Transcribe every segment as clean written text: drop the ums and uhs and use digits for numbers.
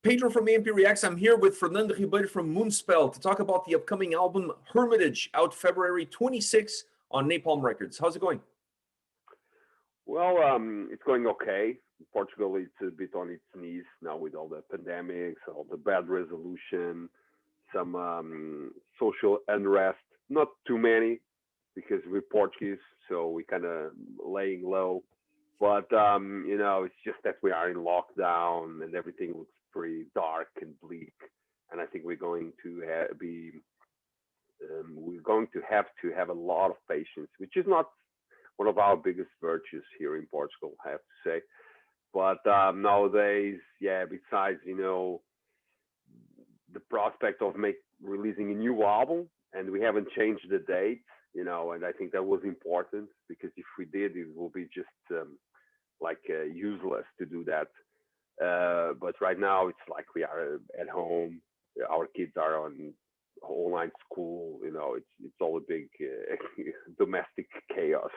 Pedro from A&P-REACTS. I'm here with Fernando Ribeiro from Moonspell to talk about the upcoming album Hermitage, out February 26th on Napalm Records. How's it going? Well, it's going okay. Portugal is a bit on its knees now with all the pandemics, all the bad resolution, some social unrest. Not too many because we're Portuguese, so we kind of laying low. But it's just that we are in lockdown and everything looks pretty dark and bleak. And I think we're going to have a lot of patience, which is not one of our biggest virtues here in Portugal, I have to say. But nowadays, yeah, besides the prospect of releasing a new album, and we haven't changed the date, and I think that was important because if we did, it will be just useless to do that. But right now, it's like we are at home. Our kids are on online school. It's all a big domestic chaos.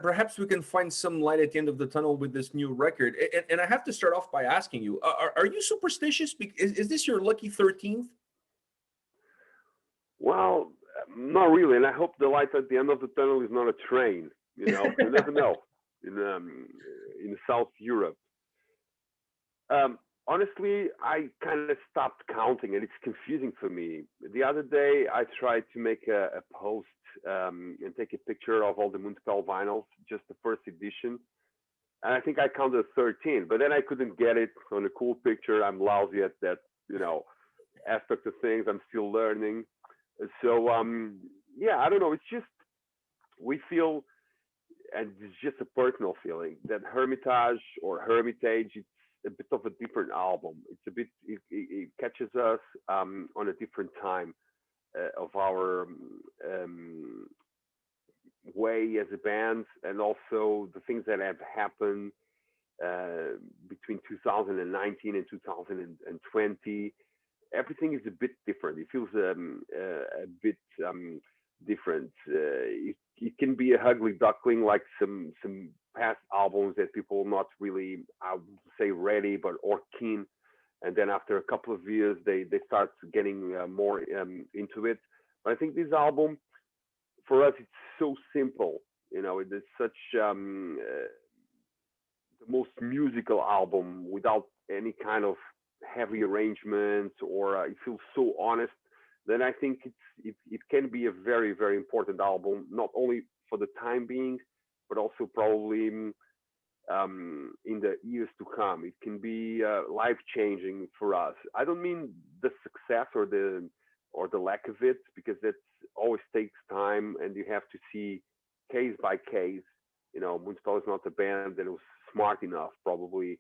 Perhaps we can find some light at the end of the tunnel with this new record. And I have to start off by asking you: Are you superstitious? Is this your lucky 13th? Well, not really. And I hope the light at the end of the tunnel is not a train. You never know. In South Europe. Honestly, I kind of stopped counting, and it's confusing for me. The other day, I tried to make a post and take a picture of all the Moonspell vinyls, just the first edition, and I think I counted 13. But then I couldn't get it on a cool picture. I'm lousy at that, aspect of things. I'm still learning. So yeah, I don't know. It's just we feel, and it's just a personal feeling that Hermitage or Hermitage, it's a bit of a different album. It catches us on a different time of our way as a band, and also the things that have happened between 2019 and 2020. Everything is a bit different. It feels a bit different. It can be a ugly duckling, like some past albums that people not really, I would say, ready or keen, and then after a couple of years they start getting more into it. But I think this album, for us, it's so simple. It is such the most musical album without any kind of heavy arrangements, or it feels so honest. Then I think it can be a very, very important album, not only for the time being, but also probably in the years to come. It can be life-changing for us. I don't mean the success or the lack of it, because that always takes time, and you have to see case by case. Moonspell is not a band that was smart enough, probably,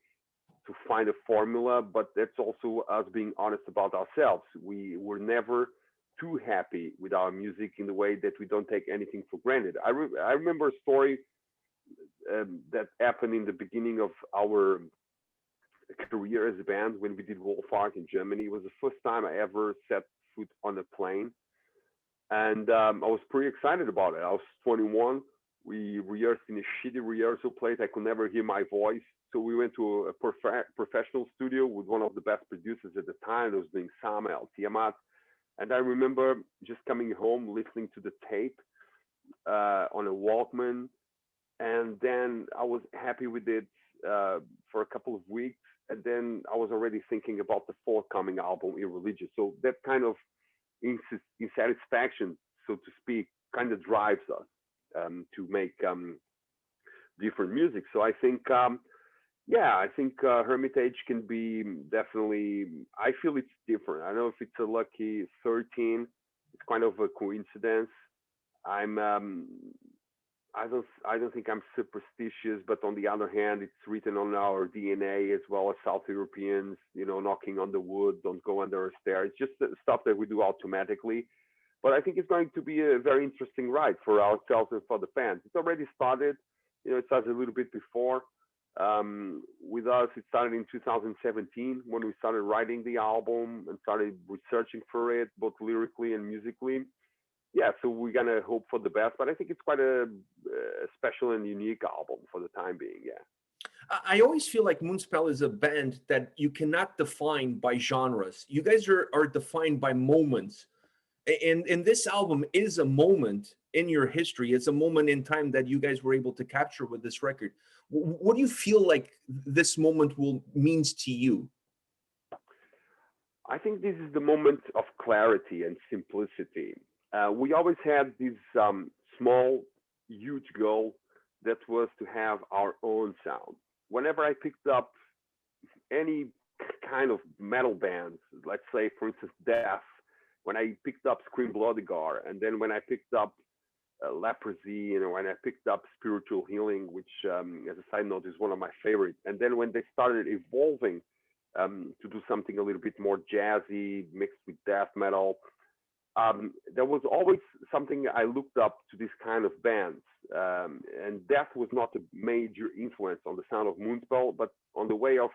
to find a formula, but that's also us being honest about ourselves. We were never too happy with our music in the way that we don't take anything for granted. I remember a story that happened in the beginning of our career as a band when we did Wolf Art in Germany. It was the first time I ever set foot on a plane, and I was pretty excited about it. I was 21. We rehearsed in a shitty rehearsal place. I could never hear my voice. So we went to a professional studio with one of the best producers at the time. That was doing Samuel Tiamat. And I remember just coming home, listening to the tape on a Walkman. And then I was happy with it for a couple of weeks. And then I was already thinking about the forthcoming album, Irreligious. So that kind of insatisfaction, so to speak, kind of drives us to make different music. So I think Hermitage can be definitely, I feel it's different. I don't know if it's a lucky 13. It's kind of a coincidence. I don't think I'm superstitious, but on the other hand, it's written on our DNA as well as South Europeans, knocking on the wood, don't go under a stair. It's just the stuff that we do automatically. But I think it's going to be a very interesting ride for ourselves and for the fans. It's already started. It started a little bit before. With us, it started in 2017 when we started writing the album and started researching for it, both lyrically and musically. Yeah, so we're gonna hope for the best, but I think it's quite a special and unique album for the time being. Yeah. I always feel like Moonspell is a band that you cannot define by genres. You guys are defined by moments. And this album is a moment in your history. It's a moment in time that you guys were able to capture with this record. What do you feel like this moment will means to you? I think this is the moment of clarity and simplicity. We always had this small, huge goal that was to have our own sound. Whenever I picked up any kind of metal bands, let's say, for instance, Death, when I picked up Scream Bloody Gore, and then when I picked up Leprosy, when I picked up Spiritual Healing, which, as a side note, is one of my favorites, and then when they started evolving to do something a little bit more jazzy, mixed with death metal, there was always something I looked up to this kind of bands. And Death was not a major influence on the sound of Moonspell, but on the way of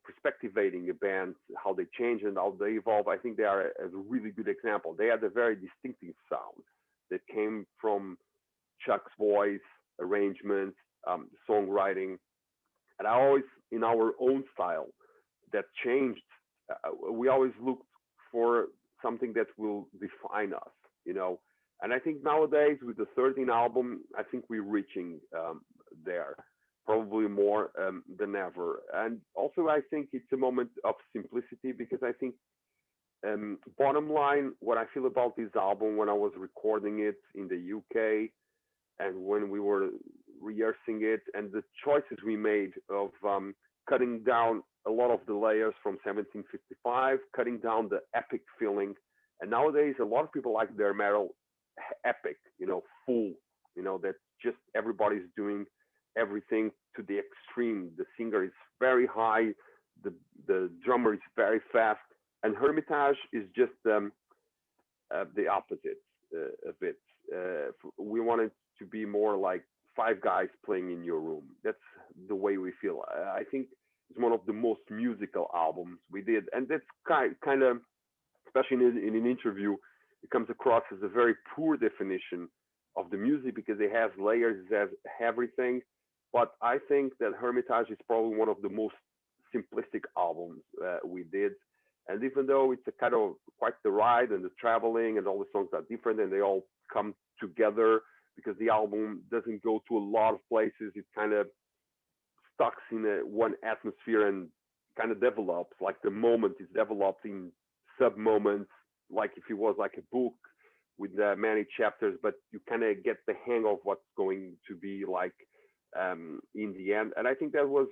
perspectivating a band, how they change and how they evolve. I think they are a really good example. They had a very distinctive sound that came from Chuck's voice, arrangement, songwriting, and I always, in our own style, that changed. We always looked for something that will define us. And I think nowadays with the 13th album, I think we're reaching there, probably more than ever. And also, I think it's a moment of simplicity because I think, bottom line, what I feel about this album when I was recording it in the UK and when we were rehearsing it, and the choices we made of cutting down a lot of the layers from 1755, cutting down the epic feeling. And nowadays, a lot of people like their metal epic, full, that just everybody's doing everything to the extreme. The singer is very high, the drummer is very fast, and Hermitage is just the opposite of it. We wanted to be more like five guys playing in your room. That's the way we feel. I think it's one of the most musical albums we did, and that's kind of, especially in an interview, it comes across as a very poor definition of the music because it has layers, it has everything. But I think that Hermitage is probably one of the most simplistic albums we did. And even though it's a kind of quite the ride and the traveling and all the songs are different and they all come together because the album doesn't go to a lot of places, it kind of stuck in one atmosphere and kind of develops, like the moment is developed in sub moments, like if it was like a book with many chapters, but you kind of get the hang of what's going to be like in the end. And I think that was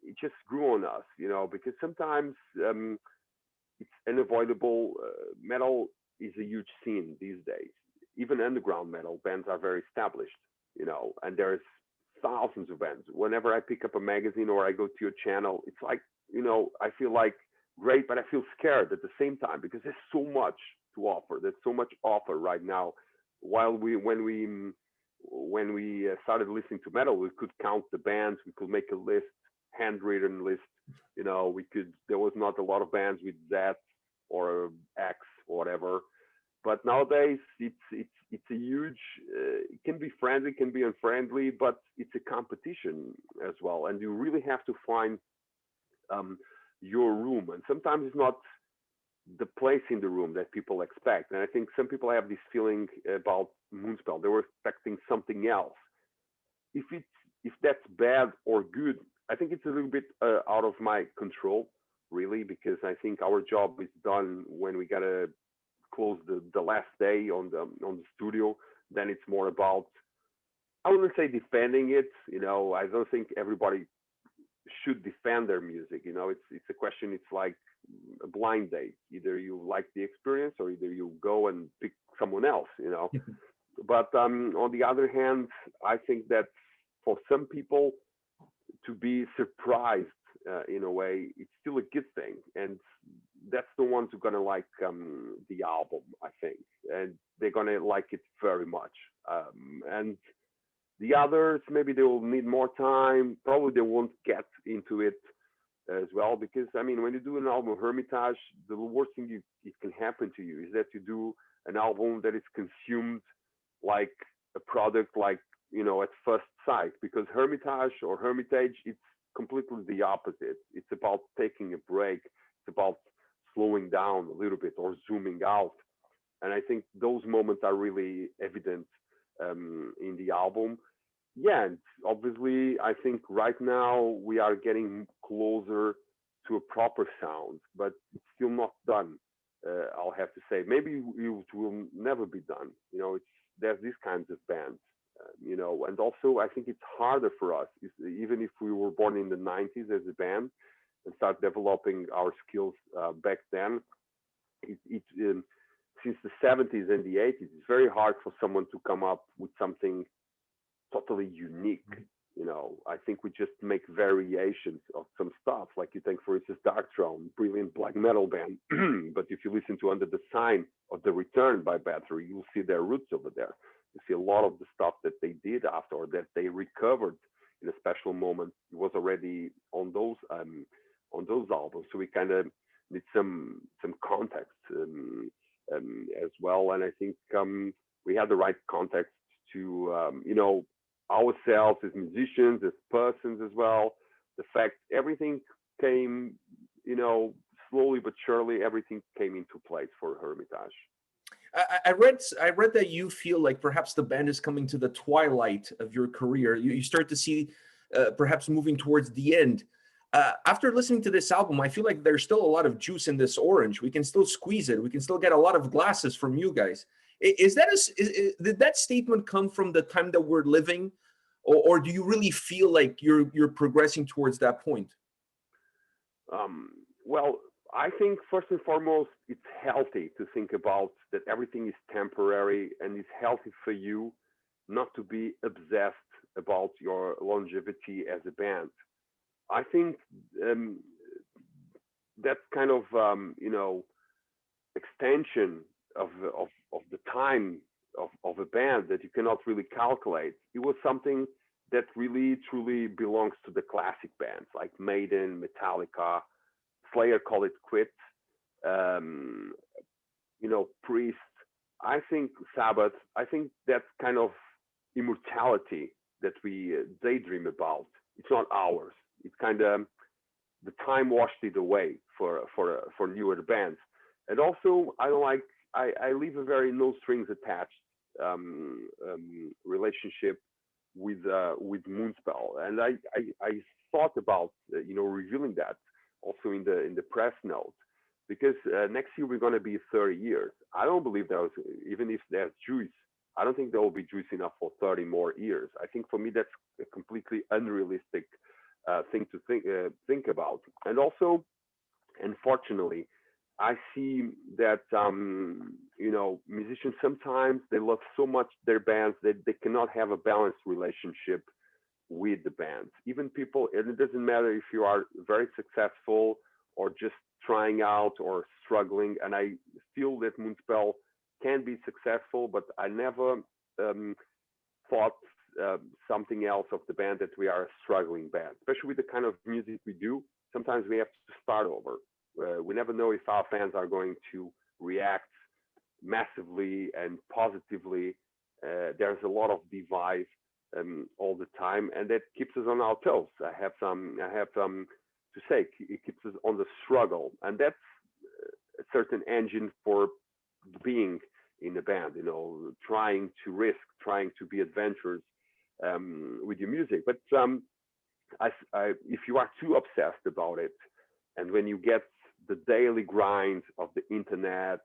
it just grew on us, because sometimes it's unavoidable. Metal is a huge scene these days. Even underground metal bands are very established, and there's thousands of bands. Whenever I pick up a magazine or I go to your channel, it's like, I feel like great, but I feel scared at the same time because there's so much to offer. There's so much offer right now. When we started listening to metal, we could count the bands, we could make a list, handwritten list. There was not a lot of bands with Z or X or whatever. But nowadays, it's a huge. It can be friendly, can be unfriendly, but it's a competition as well, and you really have to find your room. And sometimes it's not the place in the room that people expect. And I think some people have this feeling about Moonspell. They were expecting something else. If that's bad or good, I think it's a little bit out of my control, really, because I think our job is done when we gotta close the last day on the studio. Then it's more about, I wouldn't say defending it. I don't think everybody should defend their music. It's a question. It's like a blind date. Either you like the experience or either you go and pick someone else. But on the other hand, I think that for some people to be surprised in a way, it's still a good thing, and that's the ones who are gonna like the album, I think, and they're gonna like it very much. And the others, maybe they will need more time. Probably they won't get into it as well, because when you do an album of Hermitage, the worst thing it can happen to you is that you do an album that is consumed like a product, like at first sight, because Hermitage or Hermitage, it's completely the opposite. It's about taking a break. It's about slowing down a little bit or zooming out. And I think those moments are really evident in the album. Yeah, and obviously, I think right now we are getting closer to a proper sound, but it's still not done. I'll have to say, maybe it will never be done. There's these kinds of bands, and also I think it's harder for us, even if we were born in the '90s as a band and start developing our skills back then. Since the '70s and the '80s, it's very hard for someone to come up with something totally unique. I think we just make variations of some stuff. Like you take, for instance, Dark Throne, brilliant black metal band. But if you listen to Under the Sign of the Return by Battery, you'll see their roots over there. You see a lot of the stuff that they did after, or that they recovered in a special moment. It was already on those albums. So we kind of need some context as well. And I think we had the right context to ourselves as musicians, as persons as well. The fact everything came, slowly but surely, everything came into place for Hermitage. I read that you feel like perhaps the band is coming to the twilight of your career. You start to see perhaps moving towards the end. After listening to this album, I feel like there's still a lot of juice in this orange. We can still squeeze it. We can still get a lot of glasses from you guys. Did that statement come from the time that we're living, or do you really feel like you're progressing towards that point? Well, I think first and foremost, it's healthy to think about that everything is temporary, and it's healthy for you not to be obsessed about your longevity as a band. I think that's kind of extension of the time of a band that you cannot really calculate. It was something that really truly belongs to the classic bands like Maiden, Metallica, Slayer, call it quits, Priest. I think Sabbath. I think that's kind of immortality that we daydream about. It's not ours. It's kind of the time washed it away for newer bands. And also, I don't like. I leave a very no strings attached relationship with Moonspell, and I thought about revealing that also in the press note, because next year we're going to be 30 years. I don't believe there was, even if there's juice, I don't think there will be juice enough for 30 more years. I think for me that's a completely unrealistic thing to think about. And also, unfortunately, I see that musicians sometimes they love so much their bands that they cannot have a balanced relationship with the bands. Even people, and it doesn't matter if you are very successful or just trying out or struggling. And I feel that Moonspell can be successful, but I never thought something else of the band that we are a struggling band, especially with the kind of music we do. Sometimes we have to start over. We never know if our fans are going to react massively and positively. There's a lot of device all the time, and that keeps us on our toes. I have to say, it keeps us on the struggle, and that's a certain engine for being in a band. Trying to risk, trying to be adventurous with your music. But if you are too obsessed about it, and when you get the daily grind of the internet,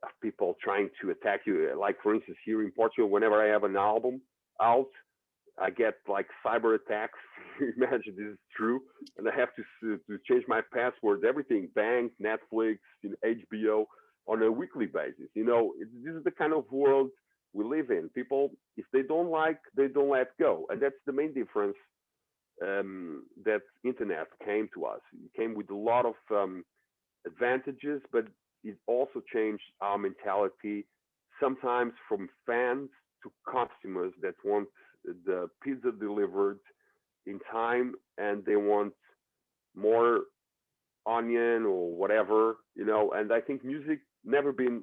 of people trying to attack you, like for instance here in Portugal, whenever I have an album out, I get like cyber attacks. Imagine this is true, and I have to change my passwords, everything, bank, Netflix, HBO, on a weekly basis. This is the kind of world we live in. People, if they don't like, they don't let go, and that's the main difference. That internet came to us. It came with a lot of advantages, but it also changed our mentality. Sometimes from fans to customers that want the pizza delivered in time, and they want more onion or whatever, And I think music never been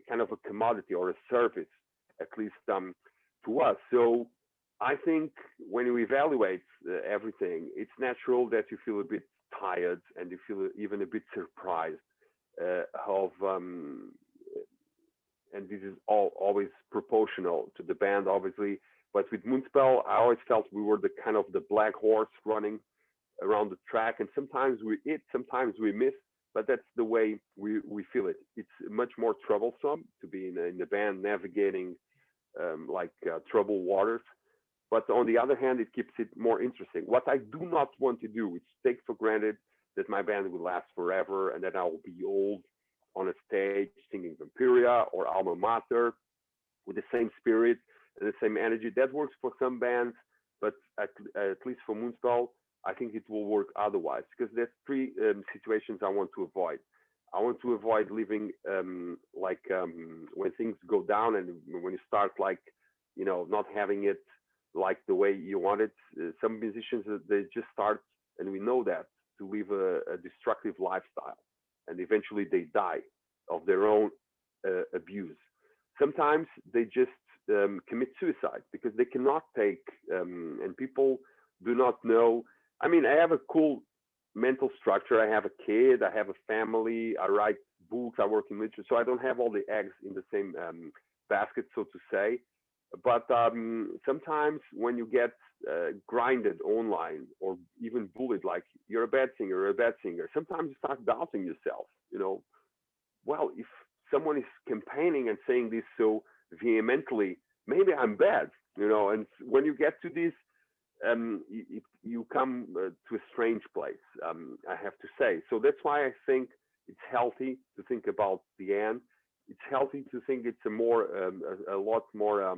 kind of a commodity or a service, at least to us. So I think when you evaluate everything, it's natural that you feel a bit tired and you feel even a bit surprised of, and this is always proportional to the band, obviously. But with Moonspell, I always felt we were the kind of the black horse running around the track, and sometimes we hit, sometimes we miss, but that's the way we feel it. It's much more troublesome to be in the band navigating troubled waters. But on the other hand, it keeps it more interesting. What I do not want to do is take for granted that my band will last forever and that I will be old on a stage singing Vampiria or Alma Mater with the same spirit and the same energy. That works for some bands, but at least for Moonspell, I think it will work otherwise, because there's three situations I want to avoid. I want to avoid living when things go down and when you start not having it like the way you want it. Some musicians, they just start, and we know that, to live a destructive lifestyle, and eventually they die of their own abuse. Sometimes they just commit suicide because they cannot take, and people do not know. I mean, I have a cool mental structure. I have a kid, I have a family, I write books, I work in literature, so I don't have all the eggs in the same basket, so to say. But sometimes when you get grinded online or even bullied, like you're a bad singer, sometimes you start doubting yourself. Well, if someone is campaigning and saying this so vehemently, maybe I'm bad. And when you get to this, you come to a strange place, I have to say. So that's why I think it's healthy to think about the end. It's healthy to think it's a lot more, a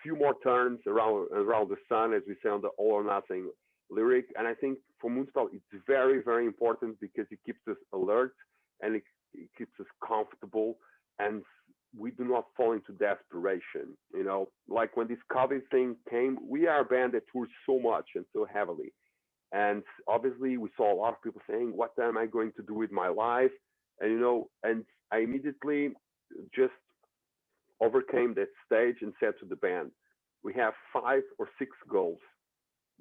few more turns around the sun, as we say on the All or Nothing lyric. And I think for Moonspell, it's very, very important because it keeps us alert and it keeps us comfortable, and we do not fall into desperation. Like when this COVID thing came, we are a band that tours so much and so heavily. And obviously we saw a lot of people saying, what am I going to do with my life? And, and I immediately just overcame that stage and said to the band, we have 5 or 6 goals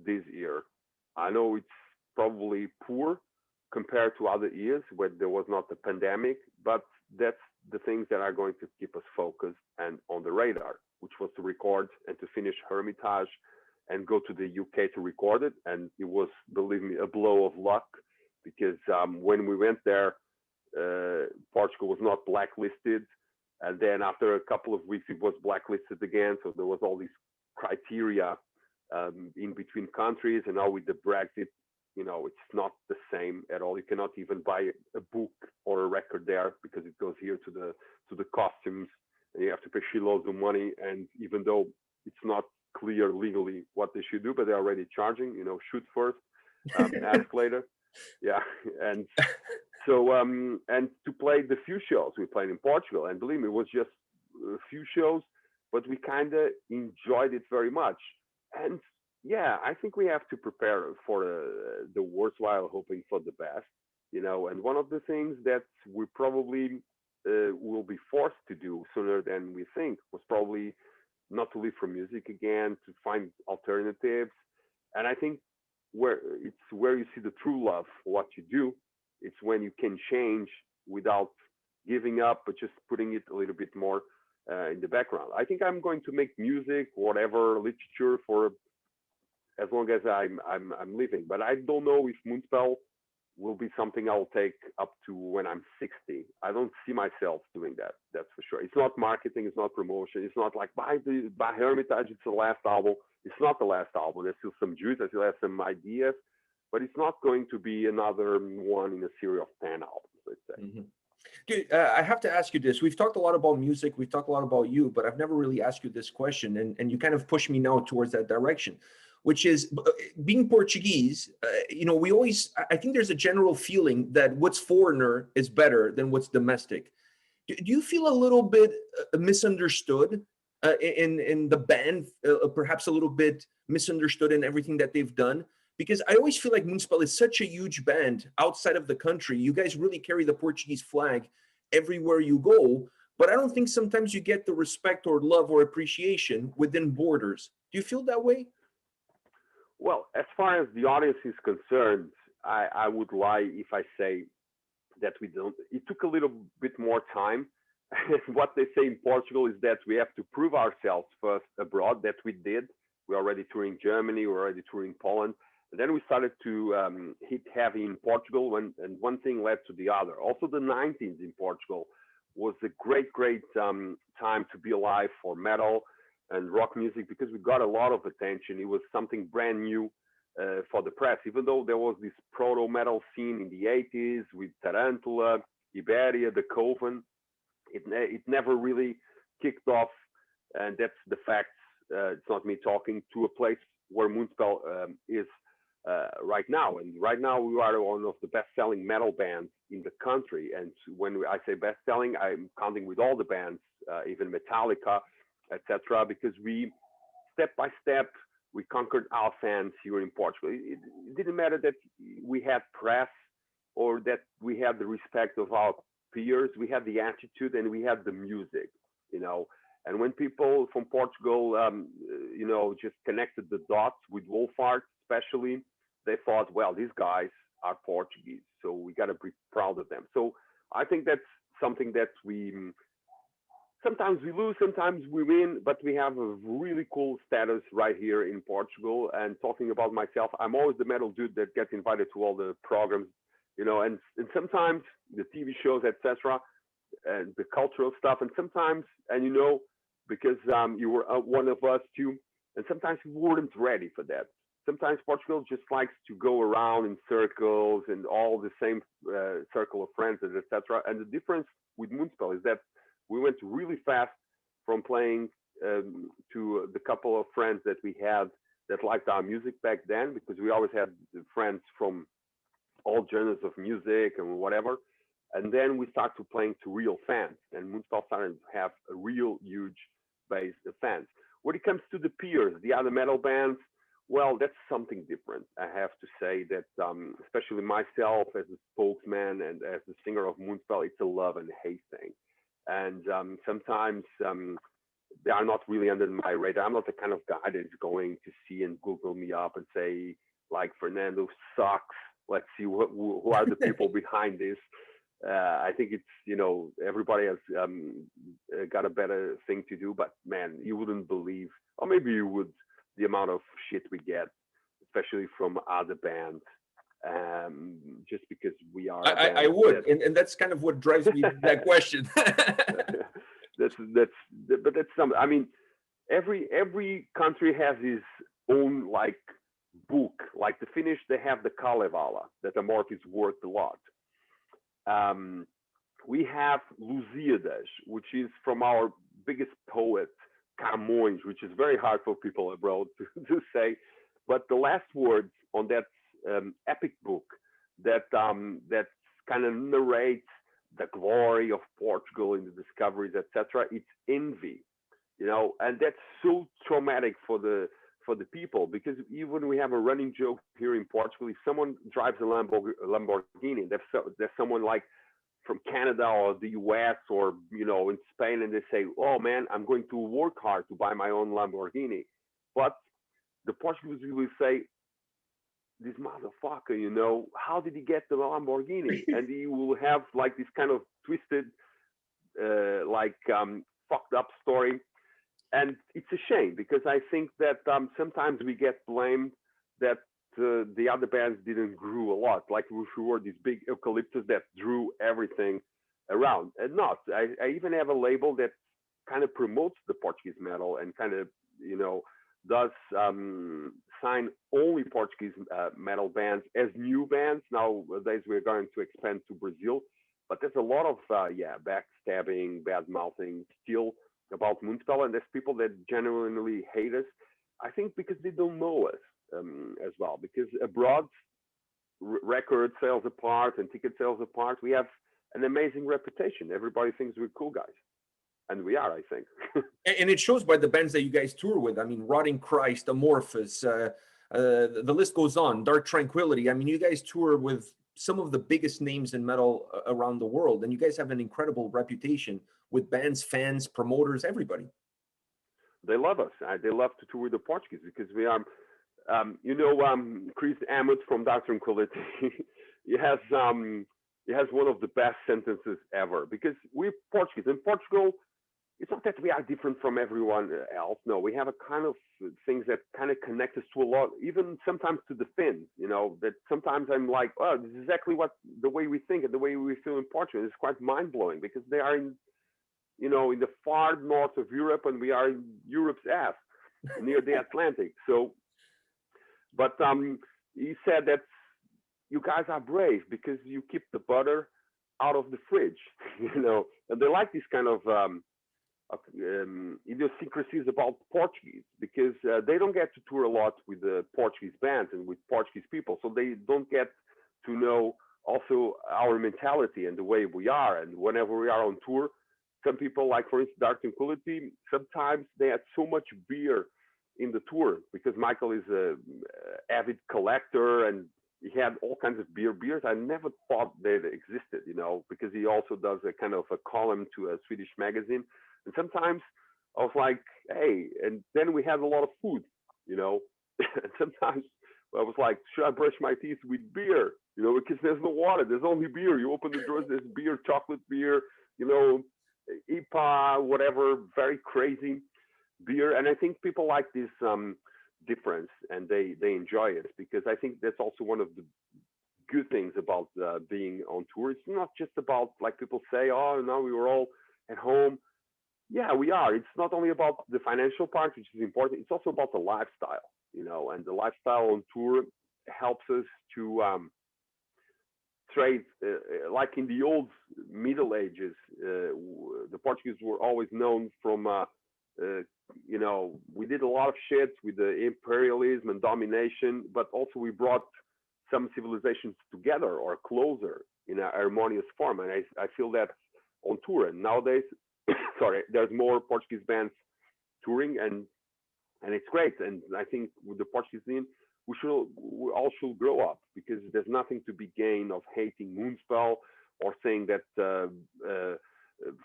this year. I know it's probably poor compared to other years where there was not the pandemic, but that's the things that are going to keep us focused and on the radar, which was to record and to finish Hermitage and go to the UK to record it. And it was, believe me, a blow of luck, because when we went there, Portugal was not blacklisted. And then after a couple of weeks, it was blacklisted again. So there was all these criteria in between countries. And now with the Brexit, it's not the same at all. You cannot even buy a book or a record there because it goes here to the costumes, and you have to pay shitloads of money. And even though it's not clear legally what they should do, but they're already charging, shoot first, ask later. Yeah. And so, and to play the few shows we played in Portugal, and believe me, it was just a few shows, but we kind of enjoyed it very much. And yeah, I think we have to prepare for the worst while hoping for the best, and one of the things that we probably will be forced to do sooner than we think was probably not to live from music again, to find alternatives. And I think where you see the true love for what you do, it's when you can change without giving up, but just putting it a little bit more in the background. I think I'm going to make music, whatever, literature, for as long as I'm living. But I don't know if Moonspell will be something I'll take up to when I'm 60. I don't see myself doing that. That's for sure. It's not marketing. It's not promotion. It's not like buy Hermitage. It's the last album. It's not the last album. There's still some juice. I still have some ideas, but it's not going to be another one in a series of 10 albums, let's say. Mm-hmm. Dude, I have to ask you this. We've talked a lot about music. We've talked a lot about you, but I've never really asked you this question. And you kind of push me now towards that direction, which is being Portuguese. I think there's a general feeling that what's foreigner is better than what's domestic. Do you feel a little bit misunderstood in the band, perhaps a little bit misunderstood in everything that they've done? Because I always feel like Moonspell is such a huge band outside of the country. You guys really carry the Portuguese flag everywhere you go. but I don't think sometimes you get the respect or love or appreciation within borders. Do you feel that way? Well, as far as the audience is concerned, I would lie if I say that we don't. It took a little bit more time. What they say in Portugal is that we have to prove ourselves first abroad. That we did. We're already touring Germany. We're already touring Poland. And then we started to hit heavy in Portugal, and one thing led to the other. Also, the 90s in Portugal was a great time to be alive for metal and rock music, because we got a lot of attention. It was something brand new for the press, even though there was this proto metal scene in the 80s with Tarantula, Iberia, the Coven. It never really kicked off, and that's the facts. It's not me talking, to a place where Moonspell is right now. And right now we are one of the best-selling metal bands in the country. And when I say best-selling, I'm counting with all the bands, even Metallica, etc. Because we, step by step, we conquered our fans here in Portugal. It didn't matter that we had press or that we had the respect of our peers. We had the attitude and we had the music, you know. And when people from Portugal, you know, just connected the dots with Wolfart, especially, they thought, well, these guys are Portuguese, so we got to be proud of them. So I think that's something that we sometimes we lose, sometimes we win, but we have a really cool status right here in Portugal. And talking about myself, I'm always the metal dude that gets invited to all the programs, you know, and sometimes the TV shows, etc., and the cultural stuff, and sometimes, and you know, because you were one of us too, and sometimes we weren't ready for that. Sometimes Portugal just likes to go around in circles and all the same circle of friends, etc. And the difference with Moonspell is that we went really fast from playing to the couple of friends that we had that liked our music back then, because we always had friends from all genres of music and whatever. And then we started playing to real fans, and Moonspell started to have a real huge base of fans. When it comes to the peers, the other metal bands, well, that's something different. I have to say that, especially myself as a spokesman and as the singer of Moonspell, it's a love and hate thing. And sometimes they are not really under my radar. I'm not the kind of guy that is going to see and Google me up and say, like, Fernando sucks. Let's see who are the people behind this. I think it's, you know, everybody has got a better thing to do. But man, you wouldn't believe, or maybe you would, the amount of shit we get, especially from other bands, just because we are. I would, and that's kind of what drives me to that question. But that's some. I mean, every country has its own like book. Like the Finnish, they have the Kalevala, that the mark is worth a lot. We have Lusíadas, which is from our biggest poet, Camões, which is very hard for people abroad to say. But the last words on that epic book that kind of narrates the glory of Portugal in the discoveries, etc. It's envy, you know, and that's so traumatic for the people, because even we have a running joke here in Portugal. If someone drives a Lamborghini, there's someone like from Canada or the US or, you know, in Spain, and they say, oh man, I'm going to work hard to buy my own Lamborghini. But the Portuguese will say, this motherfucker, you know, how did he get the Lamborghini? And he will have like this kind of twisted, fucked up story. And it's a shame, because I think that sometimes we get blamed that the other bands didn't grow a lot, like we were these big eucalyptus that drew everything around. And not. I even have a label that kind of promotes the Portuguese metal and kind of, you know, does sign only Portuguese metal bands as new bands. Nowadays we're going to expand to Brazil, but there's a lot of backstabbing, bad mouthing still about Moonspell, and there's people that genuinely hate us. I think because they don't know us as well. Because abroad, record sales apart and ticket sales apart, we have an amazing reputation. Everybody thinks we're cool guys. And we are, I think. And it shows by the bands that you guys tour with. I mean, Rotting Christ, Amorphous, the list goes on, Dark Tranquility. I mean, you guys tour with some of the biggest names in metal around the world, and you guys have an incredible reputation with bands, fans, promoters, everybody. They love us. They love to tour with the Portuguese because we are, Chris Emmett from Dark Tranquility. he has one of the best sentences ever because we're Portuguese. In Portugal, it's not that we are different from everyone else. No, we have a kind of things that kind of connect us to a lot, even sometimes to the Finns, that sometimes I'm like, oh, this is exactly what the way we think and the way we feel in Portugal. It's quite mind blowing because they are in the far north of Europe and we are in Europe's ass near the Atlantic. So, but he said that you guys are brave because you keep the butter out of the fridge, and they like this kind of idiosyncrasies about Portuguese because they don't get to tour a lot with the Portuguese bands and with Portuguese people, so they don't get to know also our mentality and the way we are. And whenever we are on tour, some people, like for instance Dark Tranquility, sometimes they had so much beer in the tour because Michael is a avid collector and he had all kinds of beers. I never thought they existed, because he also does a kind of a column to a Swedish magazine. And sometimes I was like, hey, and then we had a lot of food, and sometimes I was like, should I brush my teeth with beer? Because there's no water, there's only beer. You open the drawers, there's beer, chocolate beer, IPA, whatever, very crazy beer. And I think people like this difference and they enjoy it because I think that's also one of the good things about being on tour. It's not just about, like people say, oh, no, we were all at home. Yeah, we are. It's not only about the financial part, which is important. It's also about the lifestyle, and the lifestyle on tour helps us to trade. Like in the old Middle Ages, the Portuguese were always known from, we did a lot of shit with the imperialism and domination, but also we brought some civilizations together or closer in a harmonious form. And I feel that on tour. And nowadays, there's more Portuguese bands touring, and it's great. And I think with the Portuguese scene, we all should grow up because there's nothing to be gained of hating Moonspell or saying that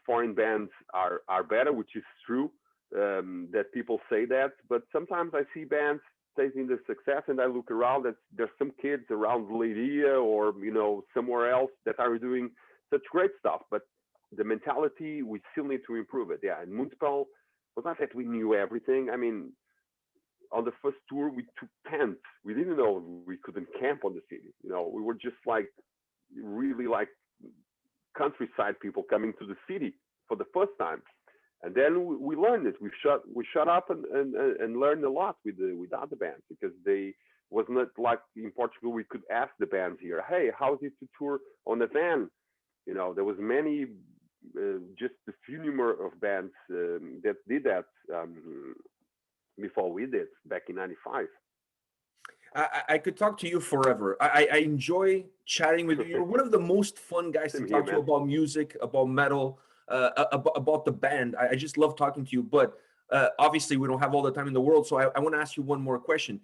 foreign bands are better, which is true. That people say that, but sometimes I see bands tasting the success, and I look around. There's some kids around Leiria or somewhere else that are doing such great stuff, but the mentality, we still need to improve it. Yeah, and Moonspell was not that we knew everything. I mean, on the first tour, we took tents. We didn't know we couldn't camp on the city. We were just like really like countryside people coming to the city for the first time. And then we learned it. We shut up and learned a lot with other bands because they was not like in Portugal. We could ask the bands here, hey, how is it to tour on a van? There was many, just a few number of bands that did that before we did back in '95. I could talk to you forever. I enjoy chatting with you. You're one of the most fun guys to talk to about music, about metal, about the band. I just love talking to you. But obviously, we don't have all the time in the world. So I want to ask you one more question.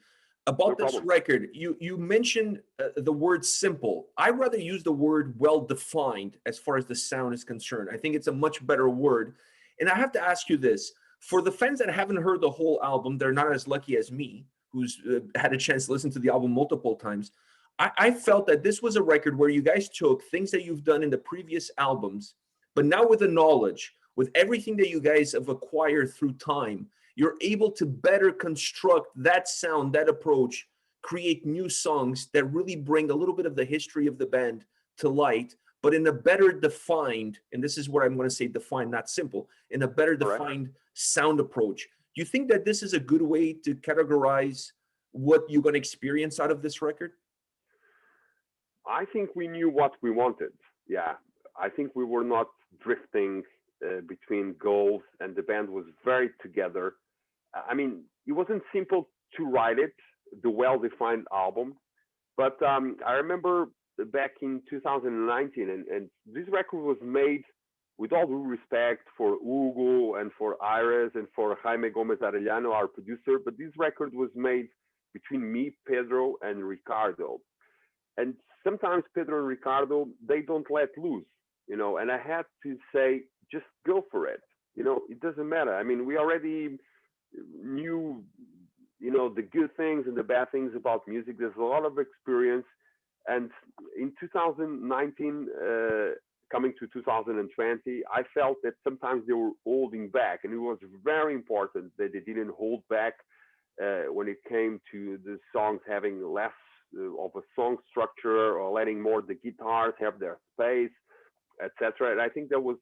About this record, you mentioned the word simple. I'd rather use the word well-defined as far as the sound is concerned. I think it's a much better word. And I have to ask you this. For the fans that haven't heard the whole album, they're not as lucky as me, who's had a chance to listen to the album multiple times. I felt that this was a record where you guys took things that you've done in the previous albums, but now with the knowledge, with everything that you guys have acquired through time, you're able to better construct that sound, that approach, create new songs that really bring a little bit of the history of the band to light, but in a better defined, and this is what I'm going to say, defined, not simple, in a better defined sound approach. Do you think that this is a good way to categorize what you're going to experience out of this record? I think we knew what we wanted. Yeah, I think we were not drifting between goals, and the band was very together. I mean, it wasn't simple to write it, the well-defined album, but I remember back in 2019, and this record was made with all due respect for Hugo and for Iris and for Jaime Gomez Arellano, our producer, but this record was made between me, Pedro, and Ricardo. And sometimes Pedro and Ricardo, they don't let loose, and I had to say, just go for it. You know, it doesn't matter. I mean, we already knew, you know, the good things and the bad things about music. There's a lot of experience. And in 2019, coming to 2020, I felt that sometimes they were holding back, and it was very important that they didn't hold back when it came to the songs having less of a song structure, or letting more the guitars have their space, etc. And I think that was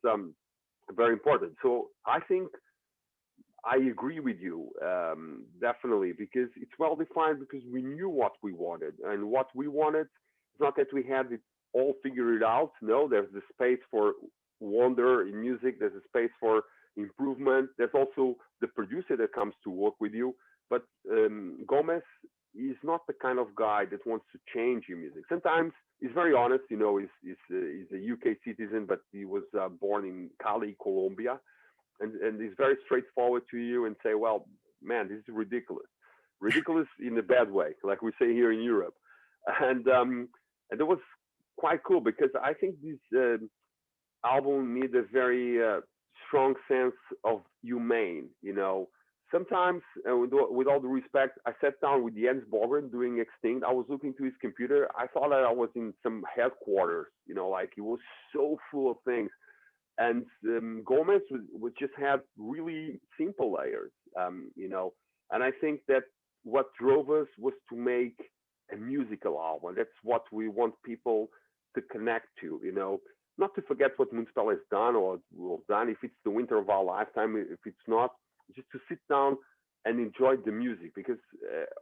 very important. So I think I agree with you, definitely, because it's well defined, because we knew what we wanted, and what we wanted, it's not that we had it all figured out. No, there's the space for wonder in music. There's a space for improvement. There's also the producer that comes to work with you. But Gomez is not the kind of guy that wants to change your music. Sometimes he's very honest. You know, he's a UK citizen, but he was born in Cali, Colombia. And he's very straightforward to you and say, well, man, this is ridiculous. Ridiculous in a bad way, like we say here in Europe. And it was quite cool, because I think this album needs a very strong sense of humane, you know. Sometimes, with all due respect, I sat down with Jens Borgen doing Extinct. I was looking to his computer. I thought that I was in some headquarters, you know, like it was so full of things. And Gomez would just have really simple layers, you know. And I think that what drove us was to make a musical album. That's what we want people to connect to, you know. Not to forget what Moonspell has done or will have done, if it's the winter of our lifetime, if it's not, just to sit down and enjoy the music. Because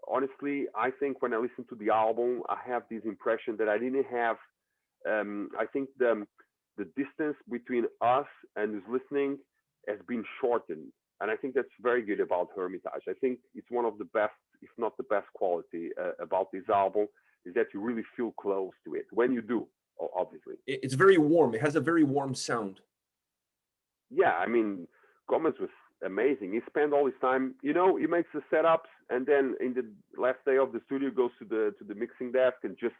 honestly, I think when I listen to the album, I have this impression that I didn't have. I think the distance between us and who's listening has been shortened, and I think that's very good about Hermitage. I think it's one of the best, if not the best quality about this album, is that you really feel close to it when you do. Obviously, it's very warm. It has a very warm sound. Yeah, I mean, Gomez was amazing. He spent all his time, you know, he makes the setups, and then in the last day of the studio goes to the mixing desk and just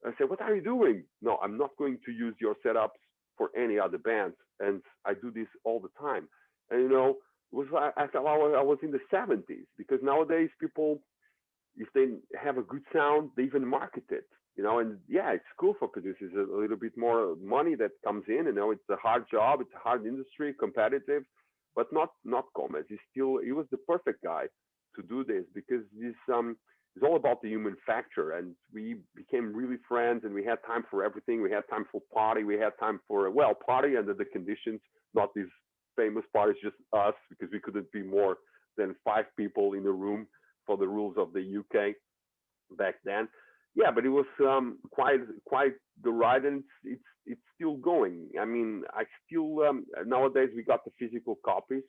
I say, what are you doing? No, I'm not going to use your setups for any other bands, and I do this all the time. And you know, I felt I was in the 70s, because nowadays people, if they have a good sound, they even market it. You know, and yeah, it's cool for producers. A little bit more money that comes in. You know, it's a hard job, it's a hard industry, competitive, but not Gomez. He was the perfect guy to do this, because it's all about the human factor. And we became really friends, and we had time for everything. We had time for party. We had time for, well, party under the conditions, not these famous parties, just us, because we couldn't be more than 5 people in the room for the rules of the UK back then. Yeah, but it was quite the ride, and it's still going. I mean, I still nowadays we got the physical copies,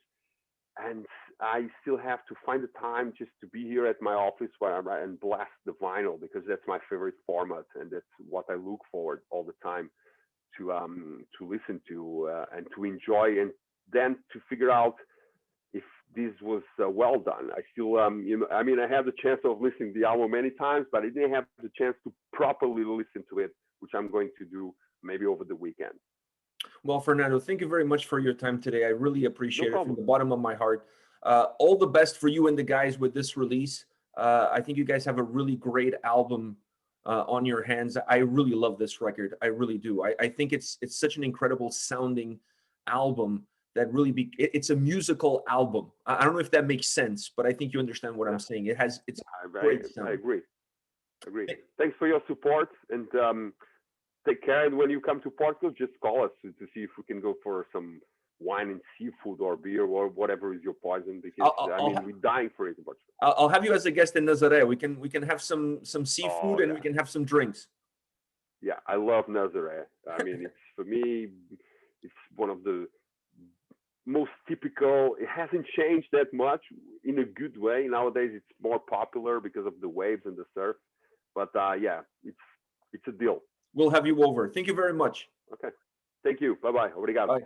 and I still have to find the time just to be here at my office where I'm and blast the vinyl, because that's my favorite format, and that's what I look forward all the time to listen to and to enjoy, and then to figure out if this was well done. I still, you know, I mean, I had the chance of listening to the album many times, but I didn't have the chance to properly listen to it, which I'm going to do maybe over the weekend. Well, Fernando, thank you very much for your time today. I really appreciate it from the bottom of my heart. All the best for you and the guys with this release. I think you guys have a really great album on your hands. I really love this record. I really do. I think it's such an incredible sounding album that really it's a musical album. I don't know if that makes sense, but I think you understand what I'm saying. It's great sound. I agree. Thanks for your support, and take care. And when you come to Portugal, just call us to see if we can go for some wine and seafood or beer or whatever is your poison, because we're dying for it in Portugal. I'll have you as a guest in Nazaré. We can have some seafood and we can have some drinks. Yeah, I love Nazaré. I mean, it's for me, it's one of the most typical. It hasn't changed that much in a good way. Nowadays, it's more popular because of the waves and the surf. But yeah, it's a deal. We'll have you over. Thank you very much. Okay. Thank you. Bye-bye. Obrigado. Bye.